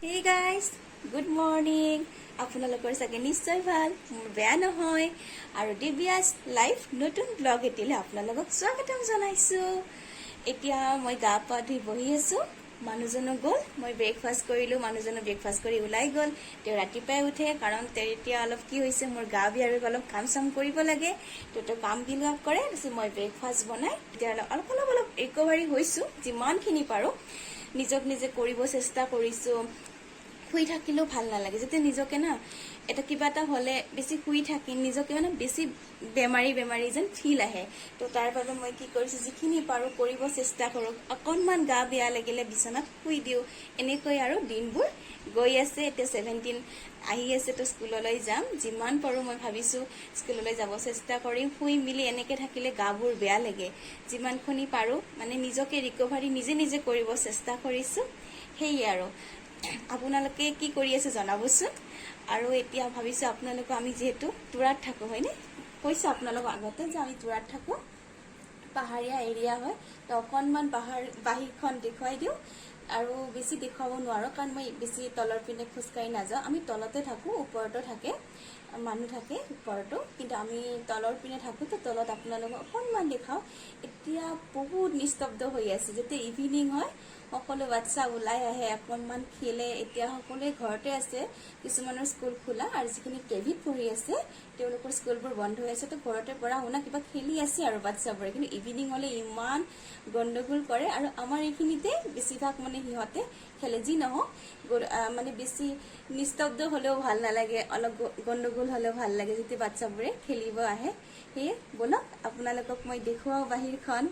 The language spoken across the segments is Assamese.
Hey guys, good morning. আপোনালোকৰ চাগে নিশ্চয় ভাল, মোৰ বেয়া নহয় আৰু দিব্যাস লাইফ নতুন ব্লগ এটিলে আপোনালোকক স্বাগতম জনাইছো। এতিয়া মই গা পা ধুই বহি আছো। মানুহজনো গ'ল, মই ব্ৰেকফাষ্ট কৰিলো, মানুহজনো ব্ৰেকফাষ্ট কৰি ওলাই গ'ল। তেওঁ ৰাতিপুৱাই উঠে কাৰণ এতিয়া অলপ কি হৈছে মোৰ গা বিয়াৰ অলপ কাম চাম কৰিব লাগে। তেওঁ কাম বিলাক কৰে, মই ব্ৰেকফাষ্ট বনাই এতিয়া অলপ ৰিকভাৰী হৈছো, যিমানখিনি পাৰো নিজক নিজে কৰিব চেষ্টা কৰিছো। শুই থাকিলেও ভাল নালাগে, যেতিয়া নিজকে না এটা কিবা এটা হলে বেছি শুই থাকি নিজকে মানে বেছি বেমাৰী যেন ফিল আহে। তো তাৰ বাবে মই কি কৰিছো, যিখিনি পাৰো কৰিব চেষ্টা কৰো। অকণমান গা বেয়া লাগিলে বিচনাত শুই দিওঁ, এনেকৈ আৰু দিনবোৰ গৈ আছে। এতিয়া 17 আহি আছে, তো স্কুললৈ যাম। যিমান পাৰো মই ভাবিছো স্কুললৈ যাব চেষ্টা কৰিম। শুই মিলি এনেকে থাকিলে গাবোৰ বেয়া লাগে। যিমানখিনি পাৰো মানে নিজকে ৰিকভাৰী নিজে কৰিব চেষ্টা কৰিছো। সেয়ে আৰু আপোনালোকে কি কৰি আছে জনাবচোন। আৰু এতিয়া ভাবিছো আপোনালোকক আমি যেহেতু তুৰাত থাকো, হয়নে? কৈছো আপোনালোক আগতে যে আমি তুৰাত থাকো, পাহাৰীয়া এৰিয়া হয়। তো অকণমান বাহিৰখন দেখুৱাই দিওঁ আৰু বেছি দেখুৱাব নোৱাৰো কাৰণ মই বেছি তলৰ পিনে খোজকাঢ়ি নাযাওঁ। আমি তলতে থাকো, ওপৰতো থাকে মানুহ থাকে ওপৰতো, কিন্তু আমি তলৰ পিনে থাকো। তো তলত আপোনালোকক অকণমান দেখাও। এতিয়া বহুত নিস্তব্ধ হৈ আছে। যেতিয়া ইভিনিং হয় সকলো বাচ্চা ওলাই আহে, অকণমান খেলে। এতিয়া সকলোৱে ঘৰতে আছে, কিছুমানৰ স্কুল খোলা আৰু যিখিনি কেভিত পঢ়ি আছে তেওঁলোকৰ স্কুলবোৰ বন্ধ হৈ আছে। তো ঘৰতে পঢ়া শুনা কিবা খেলি আছে আৰু বাচ্চাবোৰে। কিন্তু ইভিনিং হলে ইমান গণ্ডগোল কৰে আৰু আমাৰ এইখিনিতে বেছিভাগ মানে সিহঁতে খেলে। যি নহওক মানে বেছি নিস্তব্ধ হলেও ভাল নালাগে, অলপ গণ্ডগোল হলেও ভাল লাগে যেতিয়া বাচ্চাবোৰে খেলিব আহে। সেয়ে বলক আপোনালোকক মই দেখুৱাও বাহিৰখন।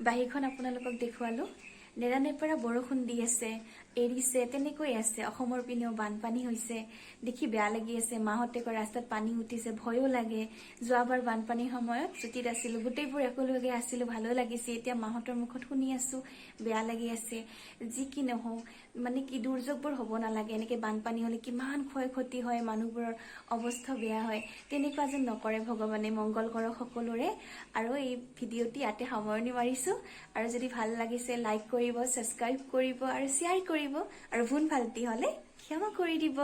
বাহিৰখন আপোনালোকক দেখুৱালো। নেৰানেপেৰা বৰষুণ দি আছে, এৰিছে, তেনেকৈ আছে। অসমৰ পিনেও বানপানী হৈছে, দেখি বেয়া লাগি আছে। মাহঁতে কয় ৰাস্তাত পানী উঠিছে, ভয়ো লাগে। যোৱাবাৰ বানপানীৰ সময়ত ছুটীত আছিলো, গোটেইবোৰ একেলগে আছিলো, ভালো লাগিছে। এতিয়া মাহঁতৰ মুখত শুনি আছো, বেয়া লাগি আছে। যি কি নহওক মানে কি দুৰ্যোগবোৰ হ'ব নালাগে। এনেকে বানপানী হলে কিমান ক্ষয় ক্ষতি হয়, মানুহবোৰৰ অৱস্থা বেয়া হয়। তেনেকুৱা যেন নকৰে ভগৱানে, মংগল কৰক সকলোৰে। আৰু এই ভিডিঅ'টি ইয়াতে সামৰণি মাৰিছো। আৰু যদি ভাল লাগিছে লাইক কৰিব, ছাবস্ক্ৰাইব কৰিব আৰু শ্বেয়াৰ কৰিব, আৰু ভুল ভালটি হলে ক্ষমা কৰি দিব।